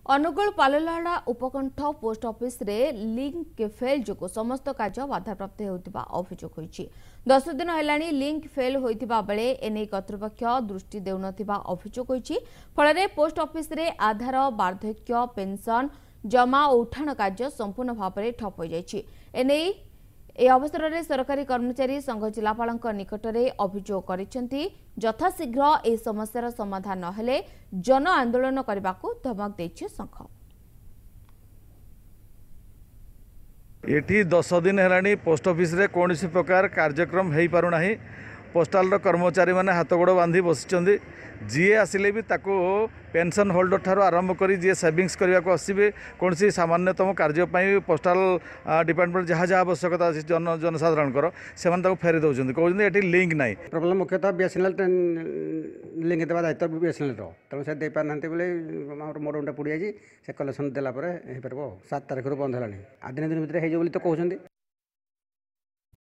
Angul पाललाड़ा उपकंठ post office रे link fail जो समस्त कार्य बाधाप्राप्त होता अभियोग होती 10 दिन है लिंक फेल होता बेले एने कर्तृपक्ष दृष्टि देउन अभियोग होती फल पोस्ट ऑफिस रे आधार वार्धक्य पेंशन जमा और उठाण कार्य संपूर्ण भाव में ठप हो जाने अवसर में सरकारी कर्मचारी संघ जिलापाल निकट में अभियोग कर यथाशीघ्र ए समस्यार समाधान नहेले जन आंदोलन करने को धमक देछि संघ। ये 10 दिन है पोस्ट ऑफिस रे कौन प्रकार कार्यक्रम हो पारना पोस्टाल कर्मचारी मैंने हाथ गोड़ बांधि बसी जी आसिले भी ताको पेंशन होल्डर ठार आरंभ कर जी सेविंग्स करने को आसवे कौन सामान्यतम कार्यपाई पोस्टाल डिपार्टमेंट जहाँ जहाँ आवश्यकता अच्छी जनसाधारण से फेरी दौरान कहते ये लिंक ना प्रॉब्लम मुख्यतः बीएसएनएल लिंक देवा दायित्व बीएसएनएल तेणु से दे पार बोले मोडमटा पड़ जाए से कलेक्शन देला 7 तारिख बंद है आज दिन भितर हो कहते।